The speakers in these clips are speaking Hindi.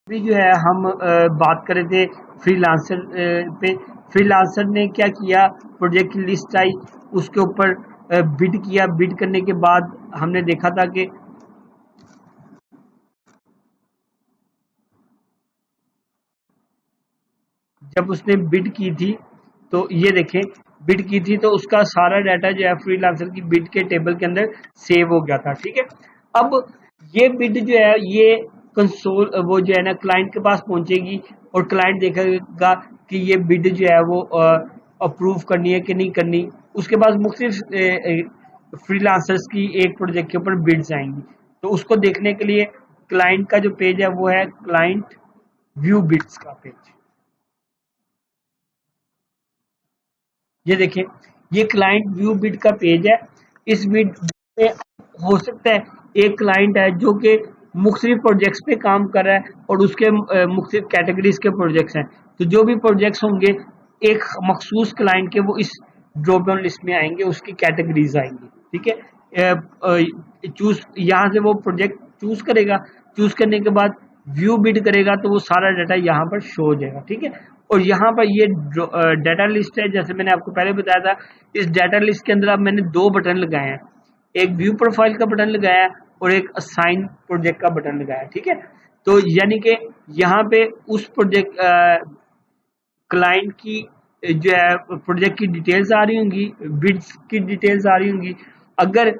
अभी जो है हम बात कर रहे थे फ्रीलांसर पे। फ्रीलांसर ने क्या किया, प्रोजेक्ट की लिस्ट आई, उसके ऊपर बिड किया। बिड करने के बाद हमने देखा था कि जब उसने बिड की थी, तो ये देखें, बिड की थी तो उसका सारा डाटा जो है फ्रीलांसर की बिड के टेबल के अंदर सेव हो गया था। ठीक है, अब ये बिड जो है ये कंसोल वो जो है ना क्लाइंट के पास पहुंचेगी, और क्लाइंट देखेगा कि ये बिड जो है वो अप्रूव करनी है कि नहीं करनी। उसके पास मुख्तलिफ फ्रीलांसर्स की एक प्रोजेक्ट के ऊपर बिड्स आएंगी, तो उसको देखने के लिए क्लाइंट का जो पेज है वो है क्लाइंट व्यू बिड्स का पेज। ये देखिए, ये क्लाइंट व्यू बिड का पेज है। इस बिड में हो सकता है एक क्लाइंट है जो कि मुख्तलिफ प्रोजेक्ट्स पे काम कर रहा है, और उसके मुख्तलिफ कैटेगरीज के प्रोजेक्ट्स हैं। तो जो भी प्रोजेक्ट्स होंगे एक मखसूस क्लाइंट के, वो इस ड्रॉप डाउन लिस्ट में आएंगे, उसकी कैटेगरीज आएंगी। ठीक है, चूज यहाँ से वो प्रोजेक्ट चूज करेगा। चूज करने के बाद व्यू बिड करेगा, तो वो सारा डाटा यहाँ पर शो हो जाएगा। ठीक है, और यहाँ पर ये डाटा लिस्ट है, जैसे मैंने आपको पहले बताया था। इस डाटा लिस्ट के अंदर अब मैंने दो बटन लगाए हैं, एक व्यू प्रोफाइल का बटन लगाया है और एक असाइन प्रोजेक्ट का बटन लगाया है। ठीक है, तो यानी कि यहाँ पे उस प्रोजेक्ट क्लाइंट की जो है प्रोजेक्ट की डिटेल्स आ रही होंगी, बिड्स की डिटेल्स आ रही होंगी। अगर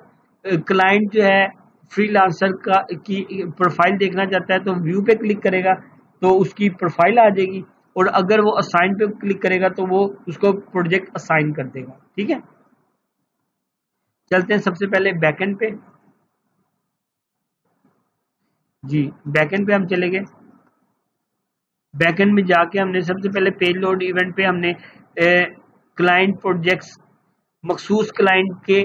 क्लाइंट जो है फ्रीलांसर का की प्रोफाइल देखना चाहता है तो व्यू पे क्लिक करेगा, तो उसकी प्रोफाइल आ जाएगी। और अगर वो असाइन पे क्लिक करेगा तो वो उसको प्रोजेक्ट असाइन कर देगा। ठीक है, चलते हैं सबसे पहले बैकएंड पे। जी, बैकएंड पे हम चले गए। बैकएंड में जाके हमने सबसे पहले पेज लोड इवेंट पे हमने क्लाइंट प्रोजेक्ट्स, मखसूस क्लाइंट के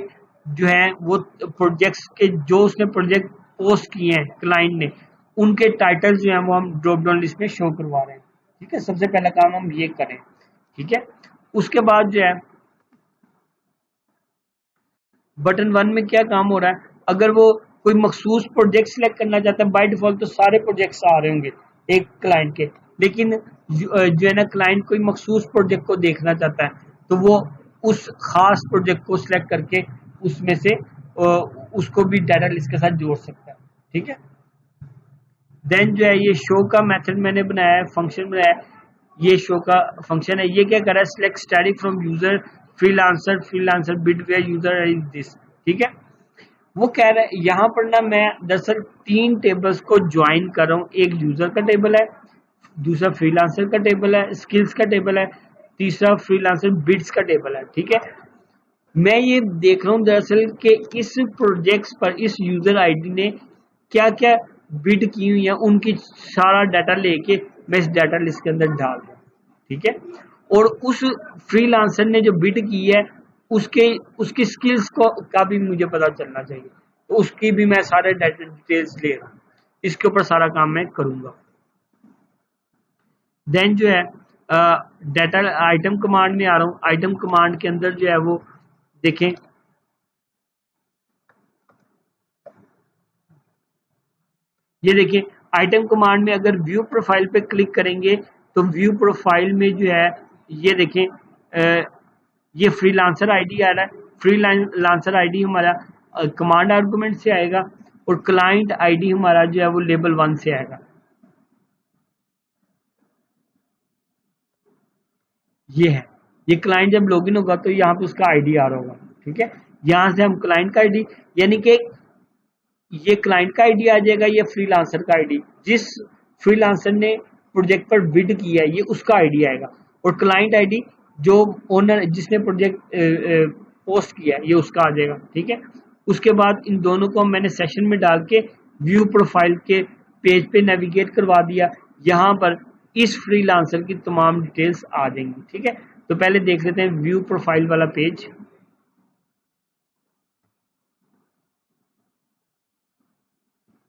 जो हैं वो प्रोजेक्ट्स के जो उसने प्रोजेक्ट पोस्ट किए हैं क्लाइंट ने, उनके टाइटल्स जो हैं वो हम ड्रॉप डाउन लिस्ट में शो करवा रहे हैं। ठीक है, सबसे पहला काम हम ये करें। ठीक है, उसके बाद जो है बटन वन में क्या काम हो रहा है, अगर वो कोई मखसूस प्रोजेक्ट सिलेक्ट करना चाहता है, बाय डिफॉल्ट तो सारे प्रोजेक्ट्स आ रहे होंगे एक क्लाइंट के, लेकिन जो है ना क्लाइंट कोई मखसूस प्रोजेक्ट को देखना चाहता है, तो वो उस खास प्रोजेक्ट को सिलेक्ट करके उसमें से उसको भी डाटा लिस्ट के साथ जोड़ सकता है। ठीक है, देन जो है ये शो का मेथड मैंने बनाया है, फंक्शन बनाया है। ये शो का फंक्शन है, ये क्या कर रहा है, select static from user freelancer freelancer bid where user is this. ठीक है, वो कह रहा है यहाँ पर ना मैं दरअसल तीन टेबल्स को ज्वाइन कर रहा हूँ। एक यूजर का टेबल है, दूसरा फ्रीलांसर का टेबल है, स्किल्स का टेबल है, तीसरा फ्रीलांसर बिड्स का टेबल है। ठीक है, मैं ये देख रहा हूँ दरअसल कि इस प्रोजेक्ट्स पर इस यूजर आईडी ने क्या क्या बिड की हुई है, उनकी सारा डाटा लेके मैं इस डाटा लिस्ट के अंदर डाल दूँ। ठीक है, और उस फ्रीलांसर ने जो बिड की है उसके उसकी स्किल्स को का भी मुझे पता चलना चाहिए, तो उसकी भी मैं सारे डाटा डिटेल्स ले रहा हूँ। इसके ऊपर सारा काम मैं करूंगा। देन जो है डाटा आइटम कमांड में आ रहा हूँ। आइटम कमांड के अंदर जो है वो देखें, ये देखिए आइटम कमांड में अगर व्यू प्रोफाइल पे क्लिक करेंगे तो व्यू प्रोफाइल में जो है ये देखें ये फ्रीलांसर आईडी आ रहा है। फ्रीलांसर आईडी हमारा कमांड आर्गुमेंट से आएगा, और क्लाइंट आईडी हमारा जो है वो लेबल 1 से आएगा। ये है, ये क्लाइंट जब लॉगिन होगा तो यहाँ पे उसका आईडी आ रहा होगा। ठीक है, यहाँ से हम क्लाइंट का आईडी, यानी कि ये क्लाइंट का आईडी आ जाएगा, ये फ्रीलांसर का आईडी, जिस फ्रीलांसर ने प्रोजेक्ट पर बिड किया है ये उसका आईडी आएगा, और क्लाइंट आईडी जो ओनर जिसने प्रोजेक्ट पोस्ट किया है ये उसका आ जाएगा। ठीक है, उसके बाद इन दोनों को मैंने सेशन में डाल के व्यू प्रोफाइल के पेज पे नेविगेट करवा दिया। यहाँ पर इस फ्रीलांसर की तमाम डिटेल्स आ जाएंगी। ठीक है, तो पहले देख लेते हैं व्यू प्रोफाइल वाला पेज।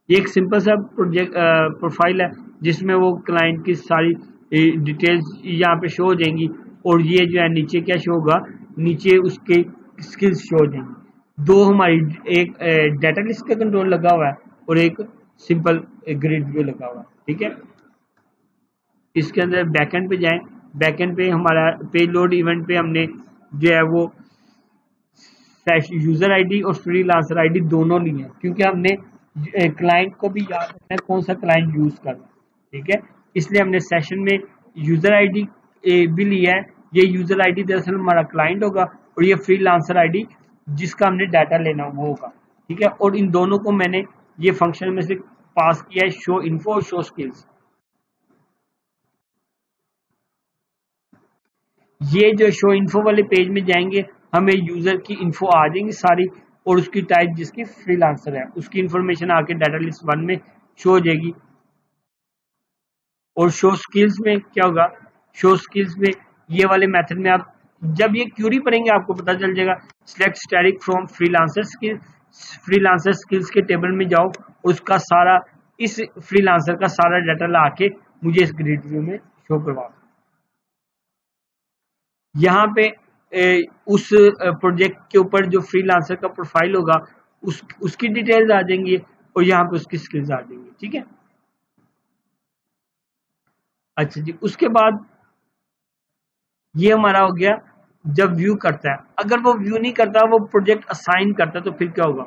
ये एक सिंपल सा प्रोजेक्ट प्रोफाइल है जिसमें वो क्लाइंट की सारी डिटेल्स यहाँ पे शो हो जाएंगी, और ये जो है नीचे क्या शो होगा, नीचे उसके स्किल्स शो हो जाएंगी। दो हमारी एक डाटा लिस्ट का कंट्रोल लगा हुआ है और एक सिंपल ग्रिड व्यू लगा हुआ है। ठीक है, इसके अंदर बैकएंड पे जाएं, बैकएंड पे हमारा पेज लोड इवेंट पे हमने जो है वो यूजर आईडी और फ्रीलांसर आईडी दोनों ली है, क्योंकि हमने क्लाइंट को भी याद रखना है कौन सा क्लाइंट यूज कर रहा है, ठीक है। इसलिए हमने सेशन में यूजर आईडी भी लिया है। ये यूजर आईडी दरअसल हमारा क्लाइंट होगा और ये फ्रीलांसर आईडी जिसका हमने डाटा लेना वो होगा, ठीक है। और इन दोनों को मैंने ये फंक्शन में से पास किया है, शो इन्फो और शो स्किल्स। ये जो शो इन्फो वाले पेज में जाएंगे हमें यूजर की इन्फो आ जाएंगी सारी, और उसकी टाइप जिसकी फ्रीलांसर है उसकी इंफॉर्मेशन आके डाटा लिस्ट 1 में शो हो जाएगी। और शो स्किल्स में क्या होगा, शो स्किल्स में ये वाले मेथड में आप जब ये क्यूरी पढ़ेंगे आपको पता चल जाएगा। Select static from freelancer skill, freelancer skills के टेबल में जाओ, उसका सारा इस फ्रीलांसर का सारा डाटा ला के मुझे इस ग्रिड व्यू में शो करवाओ। यहाँ पे उस प्रोजेक्ट के ऊपर जो फ्रीलांसर का प्रोफाइल होगा उसकी डिटेल्स आ जाएंगी और यहाँ पे उसकी स्किल्स आ जाएंगी, ठीक है। अच्छा जी, उसके बाद ये हमारा हो गया जब व्यू करता है। अगर वो व्यू नहीं करता, वो प्रोजेक्ट असाइन करता है तो फिर क्या होगा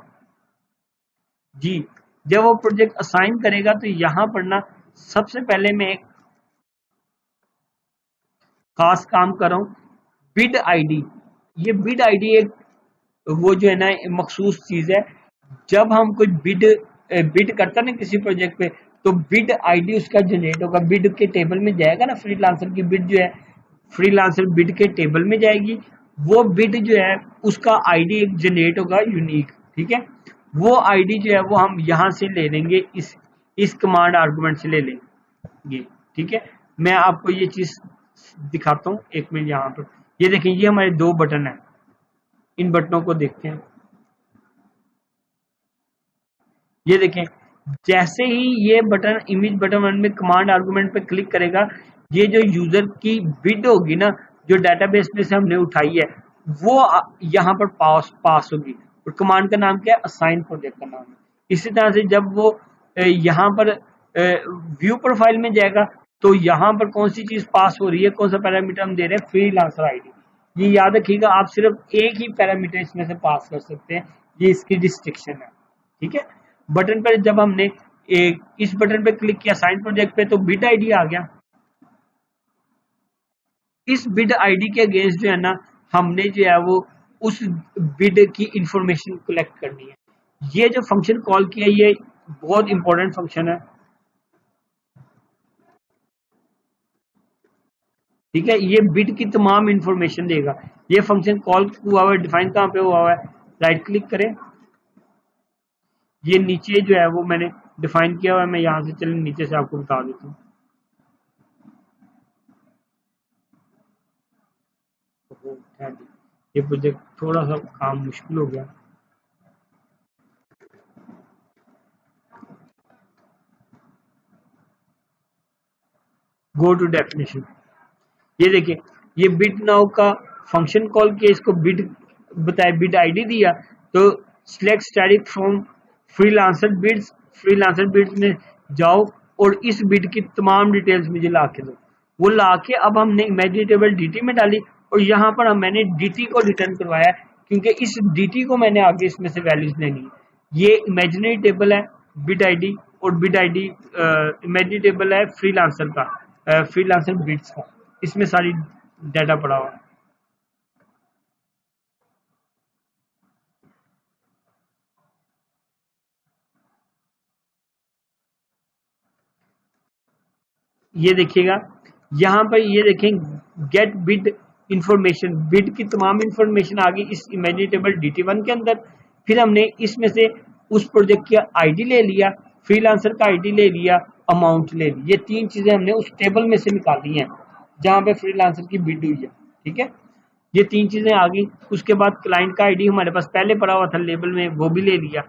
जी। जब वो प्रोजेक्ट असाइन करेगा तो यहाँ पर ना सबसे पहले मैं एक खास काम कर रहा हूँ, बिड आईडी। ये बिड आईडी एक वो जो है ना मखसूस चीज है। जब हम कोई बिड करता ना किसी प्रोजेक्ट पे, तो बिड आईडी उसका जनरेट होगा, बिड के टेबल में जाएगा ना। फ्रीलांसर की बिड जो है फ्रीलांसर बिड के टेबल में जाएगी, वो बिड जो है उसका आईडी एक जनरेट होगा यूनिक, ठीक है। वो आईडी जो है वो हम यहाँ से ले लेंगे, इस कमांड आर्गुमेंट से ले लेंगे, ठीक है। मैं आपको ये चीज दिखाता हूँ, एक मिनट। यहाँ पर ये देखें, ये हमारे 2 बटन है, इन बटनों को देखते हैं। ये देखें, जैसे ही ये बटन इमेज बटन 1 में कमांड आर्गुमेंट पे क्लिक करेगा, ये जो यूजर की बिड होगी ना जो डेटाबेस में से हमने उठाई है वो यहाँ पर पास होगी। और कमांड का नाम क्या है, असाइन प्रोजेक्ट का नाम है। इसी तरह से जब वो यहाँ पर व्यू प्रोफाइल में जाएगा तो यहाँ पर कौन सी चीज पास हो रही है, कौन सा पैरामीटर हम दे रहे हैं, फ्रीलांसर आईडी। ये याद रखिएगा, आप सिर्फ एक ही पैरामीटर इसमें से पास कर सकते हैं, ये इसकी रिस्ट्रिक्शन है, ठीक है। बटन पर जब हमने इस बटन पे क्लिक किया साइन प्रोजेक्ट पे, तो बिड आईडी आ गया। इस बिड आईडी के अगेंस्ट जो है ना हमने जो है वो उस बिड की इंफॉर्मेशन कलेक्ट करनी है। ये जो फंक्शन कॉल किया ये बहुत इंपॉर्टेंट फंक्शन है, ठीक है। ये बिड की तमाम इंफॉर्मेशन देगा। ये फंक्शन कॉल हुआ हुआ है, डिफाइन कहाँ पे हुआ हुआ है, राइट क्लिक करें। ये नीचे जो है वो मैंने डिफाइन किया हुआ है, मैं यहाँ से चलिए नीचे से आपको बता देता हूँ। ये प्रोजेक्ट थोड़ा सा काम मुश्किल हो गया। गो टू डेफिनेशन, ये देखिए, ये बिड नाउ का फंक्शन कॉल किया, इसको बिड बताया, बिड आईडी दिया, तो select static from freelancer bids, freelancer bids में जाओ और इस बिड की तमाम डिटेल्स मुझे ला के दो। वो ला के अब हमने इमेजिनरी टेबल डीटी में डाली और यहाँ पर मैंने डीटी को रिटर्न करवाया, क्योंकि इस डीटी को मैंने आगे इसमें से वैल्यूज लेनी है। ये इमेजिनरी टेबल है बिड आईडी, और बिड आईडी इमेजिनरी टेबल है फ्रीलांसर का, फ्रीलांसर बिड्स का, इसमें सारी डाटा पड़ा हुआ है। ये देखिएगा, यहाँ पर ये देखें गेट बिड इंफॉर्मेशन, बिड की तमाम इंफॉर्मेशन आ गई इस इमेजिनरी टेबल DT1 के अंदर। फिर हमने इसमें से उस प्रोजेक्ट की आईडी ले लिया, फ्रीलांसर का आईडी ले लिया, अमाउंट ले ली। ये 3 चीजें हमने उस टेबल में से निकाली हैं जहां पे फ्रीलांसर की बिड हुई है, ठीक है। ये 3 चीजें आ गई। उसके बाद क्लाइंट का आईडी हमारे पास पहले पड़ा हुआ था लेबल में, वो भी ले लिया,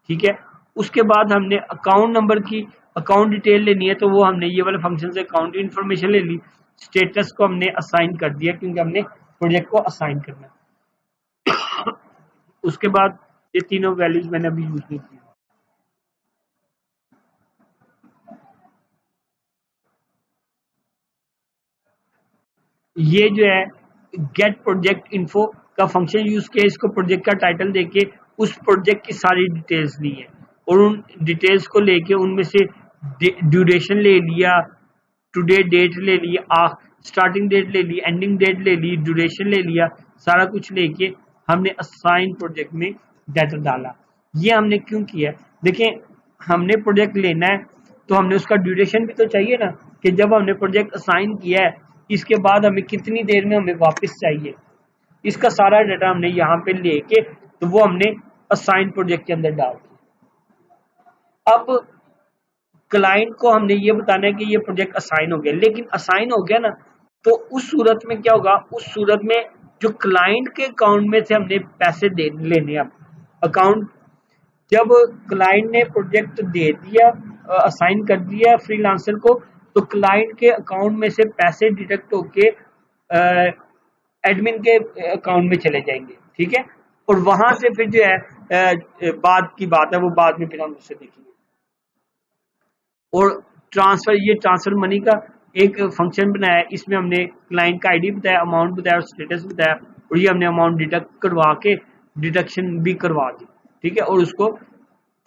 ठीक है। उसके बाद हमने अकाउंट नंबर की अकाउंट डिटेल लेनी है, तो वो हमने ये वाले फंक्शन से अकाउंट की इन्फॉर्मेशन ले ली। स्टेटस को हमने असाइन कर दिया क्योंकि हमने प्रोजेक्ट को असाइन करना है। उसके बाद ये तीनों वैल्यूज मैंने अभी यूज नहीं की। ये जो है गेट प्रोजेक्ट इन्फो का फंक्शन यूज किया, इसको प्रोजेक्ट का टाइटल देके उस प्रोजेक्ट की सारी डिटेल्स ली है और उन डिटेल्स को लेके उनमें से ड्यूरेशन ले लिया, टुडे डेट ले लिया, स्टार्टिंग डेट ले ली, एंडिंग डेट ले ली, ड्यूरेशन ले लिया, सारा कुछ लेके हमने असाइन प्रोजेक्ट में डाटा डाला। ये हमने क्यों किया? देखिए, हमने प्रोजेक्ट लेना है तो हमने उसका ड्यूरेशन भी तो चाहिए ना, कि जब हमने प्रोजेक्ट असाइन किया है इसके बाद हमें कितनी देर में हमें वापस चाहिए, इसका सारा डाटा हमने यहाँ पे लेके तो वो हमने असाइन प्रोजेक्ट के अंदर डाल दिया। अब क्लाइंट को हमने ये बताना है कि ये प्रोजेक्ट असाइन हो गया, लेकिन असाइन हो गया ना तो उस सूरत में क्या होगा, उस सूरत में जो क्लाइंट के अकाउंट में से हमने पैसे दे लेने। अब अकाउंट जब क्लाइंट ने प्रोजेक्ट दे दिया, असाइन कर दिया फ्रीलांसर को, तो क्लाइंट के अकाउंट में से पैसे डिडक्ट होके एडमिन के अकाउंट में चले जाएंगे, ठीक है। और वहां से फिर जो है बाद की बात है, वो बाद में फिर हम उससे देखेंगे। और ट्रांसफर, ये ट्रांसफर मनी का एक फंक्शन बनाया है, इसमें हमने क्लाइंट का आईडी बताया, अमाउंट बताया और स्टेटस बताया, और ये हमने अमाउंट डिडक्ट करवा के डिडक्शन भी करवा दी, ठीक है, और उसको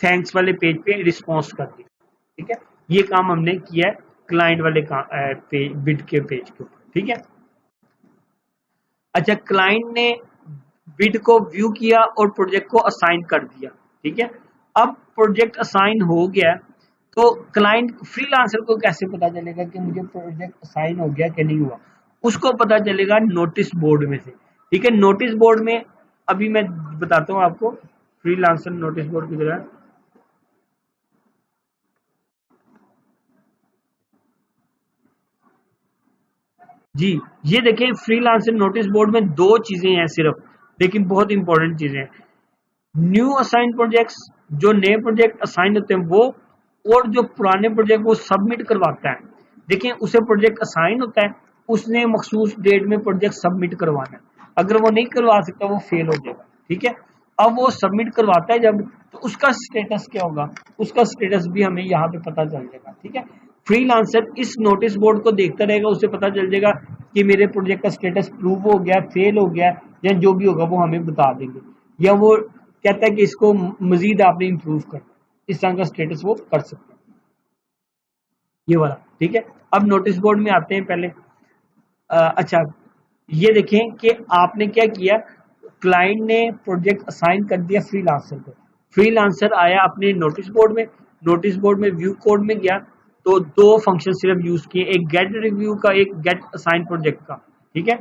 थैंक्स वाले पेज पे रिस्पॉन्स कर दी, ठीक है। ये काम हमने किया है क्लाइंट वाले पेज, बिड के पेज के ऊपर, ठीक है। अच्छा, क्लाइंट ने बिड को व्यू किया और प्रोजेक्ट को असाइन कर दिया, ठीक है। अब प्रोजेक्ट असाइन हो गया तो क्लाइंट फ्रीलांसर को कैसे पता चलेगा कि मुझे प्रोजेक्ट असाइन हो गया कि नहीं हुआ? उसको पता चलेगा नोटिस बोर्ड में से, ठीक है। नोटिस बोर्ड में अभी मैं बताता हूँ आपको, फ्रीलांसर नोटिस बोर्ड की तरह। जी, ये देखें, फ्रीलांसर नोटिस बोर्ड में दो चीजें हैं सिर्फ, लेकिन बहुत इंपॉर्टेंट चीजें हैं। न्यू असाइन प्रोजेक्ट्स, जो नए प्रोजेक्ट असाइन होते हैं वो, और जो पुराने प्रोजेक्ट वो सबमिट करवाता है। देखिए, उसे प्रोजेक्ट असाइन होता है, उसने मखसूस डेट में प्रोजेक्ट सबमिट करवाना है, अगर वो नहीं करवा सकता वो फेल हो जाएगा, ठीक है। अब वो सबमिट करवाता है जब, तो उसका स्टेटस क्या होगा, उसका स्टेटस भी हमें यहाँ पे पता चल जाएगा, ठीक है। फ्रीलांसर इस नोटिस बोर्ड को देखता रहेगा, उसे पता चल जाएगा कि मेरे प्रोजेक्ट का स्टेटस प्रूव हो गया, फेल हो गया, या जो भी होगा वो हमें बता देंगे, या वो कहता है कि इसको मजीद आपने इम्प्रूव करना, इस तरह का स्टेटस वो कर सकते हैं, ये वाला, ठीक है। अब नोटिस बोर्ड में आते हैं पहले। अच्छा, ये देखें कि आपने क्या किया, क्लाइंट ने प्रोजेक्ट असाइन कर दिया फ्रीलांसर को, फ्रीलांसर आया अपने नोटिस बोर्ड में, नोटिस बोर्ड में व्यू कोड में गया, तो दो फंक्शन सिर्फ यूज किए, एक गेट रिव्यू का, एक गेट असाइन प्रोजेक्ट का, ठीक है।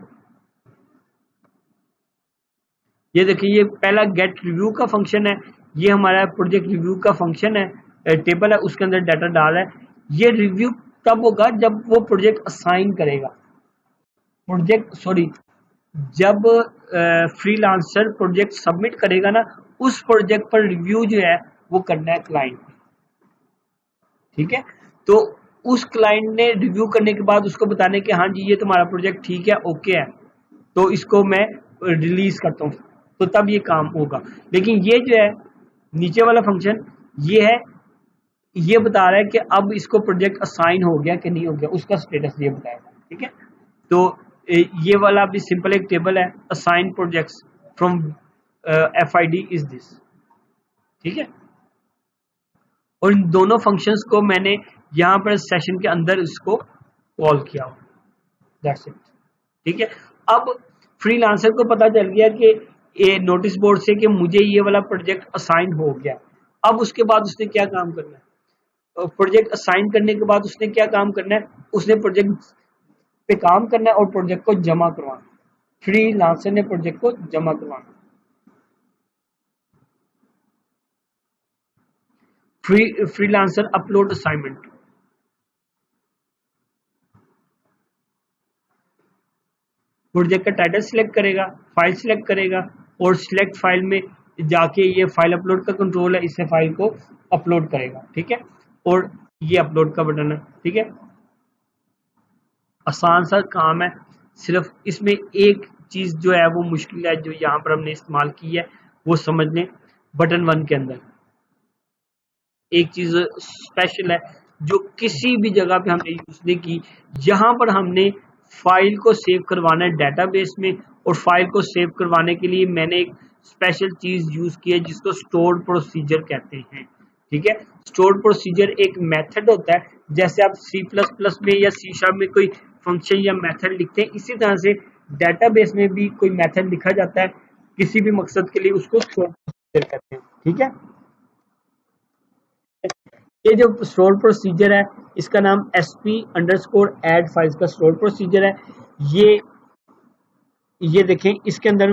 ये देखिए, ये पहला गेट रिव्यू का फंक्शन है, ये हमारा प्रोजेक्ट रिव्यू का फंक्शन है, टेबल है, उसके अंदर डाटा डाला है। ये रिव्यू तब होगा जब वो प्रोजेक्ट असाइन करेगा, प्रोजेक्ट सॉरी, जब फ्रीलांसर प्रोजेक्ट सबमिट करेगा ना, उस प्रोजेक्ट पर रिव्यू जो है वो करना है क्लाइंट, ठीक है। तो उस क्लाइंट ने रिव्यू करने के बाद उसको बताने कि हाँ जी ये तुम्हारा प्रोजेक्ट ठीक है, ओके है, तो इसको मैं रिलीज करता हूँ, तो तब ये काम होगा। लेकिन ये जो है नीचे वाला फंक्शन, ये है, ये बता रहा है कि अब इसको प्रोजेक्ट असाइन हो गया कि नहीं हो गया, उसका स्टेटस ये बताएगा, ठीक है। तो ये वाला भी सिंपल एक टेबल है, assign projects from FID is this, ठीक है। और इन दोनों फंक्शंस को मैंने यहाँ पर सेशन के अंदर इसको कॉल किया, दैट्स इट, ठीक है। अब फ्रीलांसर को पता चल गया कि ये नोटिस बोर्ड से कि मुझे ये वाला प्रोजेक्ट असाइन हो गया। अब उसके बाद उसने क्या काम करना है, प्रोजेक्ट असाइन करने के बाद उसने क्या काम करना है, उसने प्रोजेक्ट पे काम करना है और प्रोजेक्ट को जमा करवाना, फ्रीलांसर ने प्रोजेक्ट को जमा करवाना। फ्रीलांसर अपलोड असाइनमेंट, प्रोजेक्ट का टाइटल सिलेक्ट करेगा, फाइल सिलेक्ट करेगा, और सिलेक्ट फाइल में जाके ये फाइल अपलोड का कंट्रोल है, इससे फाइल को अपलोड करेगा, ठीक है। और ये अपलोड का बटन है, ठीक है। आसान सा काम है, सिर्फ इसमें एक चीज जो है वो मुश्किल है, जो यहाँ पर हमने इस्तेमाल की है, वो समझ लें। बटन 1 के अंदर एक चीज स्पेशल है जो किसी भी जगह पे हमने यूज नहीं की, यहाँ पर हमने फाइल को सेव करवाना है डेटाबेस में, और फाइल को सेव करवाने के लिए मैंने एक स्पेशल चीज यूज की है जिसको स्टोर्ड प्रोसीजर कहते हैं। ठीक है, स्टोर्ड प्रोसीजर एक मेथड होता है, जैसे आप C++ में या C# में कोई फंक्शन या मेथड लिखते हैं, इसी तरह से डेटाबेस में भी कोई मेथड लिखा जाता है किसी भी मकसद के लिए, उसको स्टोर्ड प्रोसीजर कहते हैं। ठीक है, ये जो स्टोर प्रोसीजर है इसका नाम sp_add फाइल्स का स्टोर प्रोसीजर है। ये देखें, इसके अंदर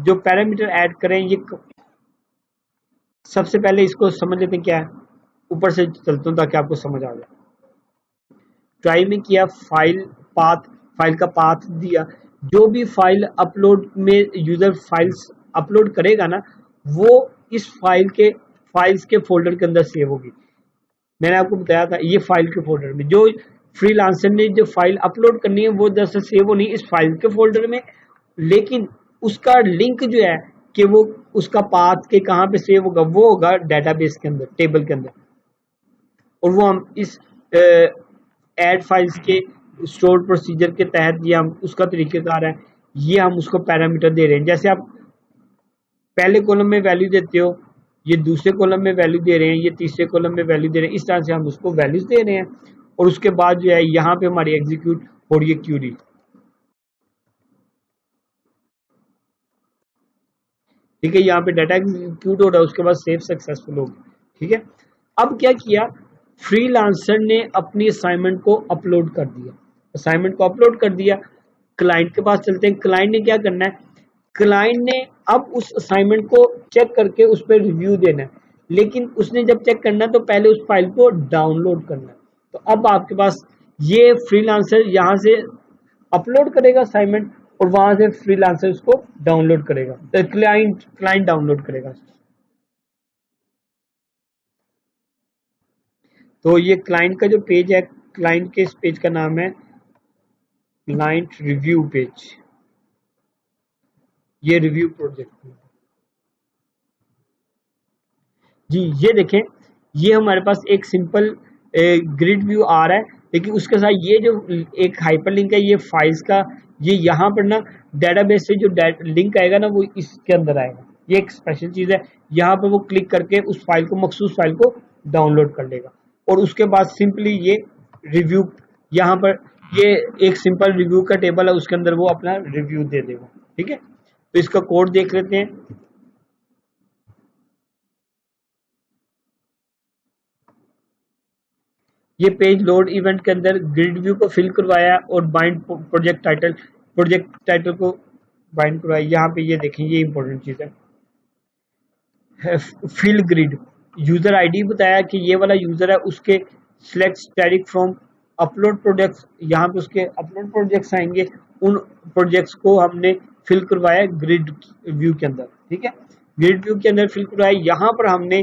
जो पैरामीटर ऐड करें, ये सबसे पहले इसको समझ लेते हैं क्या है, ऊपर से चलता हूं ताकि आपको समझ आ जाए। ट्राई में किया, फाइल का पाथ दिया, जो भी फाइल अपलोड में यूजर फाइल्स अपलोड करेगा ना, वो इस फाइल्स के फोल्डर के अंदर सेव होगी। मैंने आपको बताया था ये फाइल के फोल्डर में, जो फ्रीलांसर ने जो फाइल अपलोड करनी है वो दरअसल सेव होनी इस फाइल के फोल्डर में, लेकिन उसका लिंक जो है कि वो उसका पाथ के कहाँ पे सेव होगा, वो होगा डेटाबेस के अंदर, टेबल के अंदर। और वो हम इस ऐड फाइल्स के स्टोर प्रोसीजर के तहत ये हम उसका तरीकेकार है, ये हम उसको पैरामीटर दे रहे हैं। जैसे आप पहले कॉलम में वैल्यू देते हो, ये दूसरे कॉलम में वैल्यू दे रहे हैं, ये तीसरे कॉलम में वैल्यू दे रहे हैं, इस तरह से हम उसको वैल्यूज दे रहे हैं। और उसके बाद जो है यहाँ पे हमारी एग्जीक्यूट हो रही है क्यूरी। ठीक है, यहाँ पे डाटा एग्जीक्यूट हो रहा है, उसके बाद सेव सक्सेसफुल होगी। ठीक है, अब क्या किया, फ्रीलांसर ने अपनी असाइनमेंट को अपलोड कर दिया, क्लाइंट के पास चलते हैं। क्लाइंट ने क्या करना है, क्लाइंट ने अब उस असाइनमेंट को चेक करके उस पर रिव्यू देना है, लेकिन उसने जब चेक करना है तो पहले उस फाइल को डाउनलोड करना है। तो अब आपके पास ये फ्रीलांसर यहाँ से अपलोड करेगा असाइनमेंट, और वहां से फ्रीलांसर उसको डाउनलोड करेगा, तो क्लाइंट डाउनलोड करेगा। तो ये क्लाइंट का जो पेज है, क्लाइंट के इस पेज का नाम है क्लाइंट रिव्यू पेज, ये रिव्यू प्रोजेक्ट। जी ये देखें, ये हमारे पास एक सिंपल ग्रिड व्यू आ रहा है, लेकिन उसके साथ ये जो एक हाइपरलिंक है, ये फाइल्स का, ये यहाँ पर ना डेटाबेस से जो लिंक आएगा ना वो इसके अंदर आएगा। ये एक स्पेशल चीज है, यहाँ पर वो क्लिक करके उस फाइल को, मखसूस फाइल को डाउनलोड कर लेगा, और उसके बाद सिंपली ये रिव्यू, यहाँ पर ये एक सिंपल रिव्यू का टेबल है, उसके अंदर वो अपना रिव्यू दे देगा। ठीक है, तो इसका कोड देख लेते हैं। ये पेज लोड इवेंट के अंदर ग्रिड व्यू को फिल करवाया और बाइंड प्रोजेक्ट टाइटल को बाइंड करवाया। यहाँ पे ये देखें, ये इंपॉर्टेंट चीज है, फिल ग्रिड, यूजर आईडी बताया कि ये वाला यूजर है, उसके select static from upload projects, यहाँ पे उसके अपलोड प्रोजेक्ट्स आएंगे, उन प्रोजेक्ट्स को हमने फिल करवाया ग्रिड व्यू के अंदर। ठीक है, ग्रिड व्यू के अंदर फिल करवाया। यहाँ पर हमने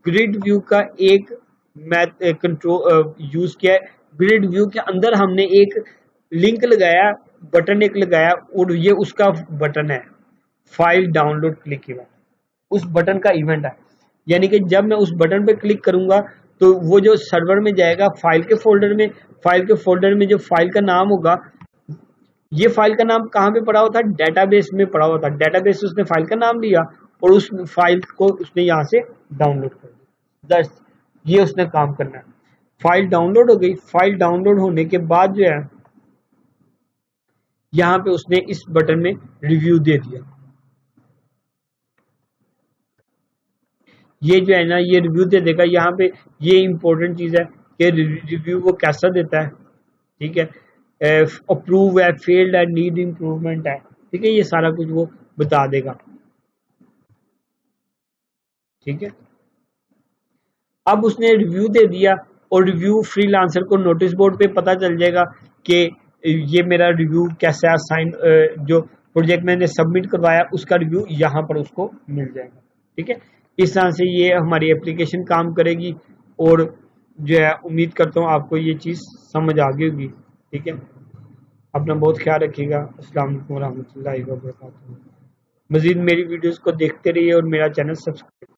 ग्रिड व्यू का एक कंट्रोल यूज किया है। ग्रिड व्यू के अंदर हमने एक लिंक लगाया, बटन एक लगाया, और ये उसका बटन है, फाइल डाउनलोड क्लिक इवेंट, उस बटन का इवेंट है। यानी कि जब मैं उस बटन पे क्लिक करूंगा तो वो जो सर्वर में जाएगा फाइल के फोल्डर में, फाइल के फोल्डर में जो फाइल का नाम होगा, ये फाइल का नाम कहाँ पे पड़ा हुआ था, डेटाबेस में पड़ा हुआ था। डेटाबेस से उसने फाइल का नाम लिया और उस फाइल को उसने यहाँ से डाउनलोड कर दिया। ये उसने काम करना है। फाइल डाउनलोड हो गई, फाइल डाउनलोड होने के बाद जो है यहाँ पे उसने इस बटन में रिव्यू दे दिया। ये जो है ना, ये रिव्यू दे देगा। यहाँ पे ये इंपॉर्टेंट चीज है कि रिव्यू वो कैसा देता है। ठीक है, अप्रूव है, फेल्ड है, नीड इम्प्रूवमेंट है। ठीक है, ये सारा कुछ वो बता देगा। ठीक है, अब उसने रिव्यू दे दिया, और रिव्यू फ्रीलांसर को नोटिस बोर्ड पे पता चल जाएगा कि ये मेरा रिव्यू कैसा है, साइन जो प्रोजेक्ट मैंने सबमिट करवाया उसका रिव्यू यहाँ पर उसको मिल जाएगा। ठीक है, इस तरह से ये हमारी एप्लीकेशन काम करेगी, और जो है उम्मीद करता हूँ आपको ये चीज़ समझ आ गई होगी। ठीक है, अपना बहुत ख्याल रखिएगा। अस्सलाम वालेकुम रहमतुल्लाहि व बरकातहू। मजीद मेरी वीडियोस को देखते रहिए और मेरा चैनल सब्सक्राइब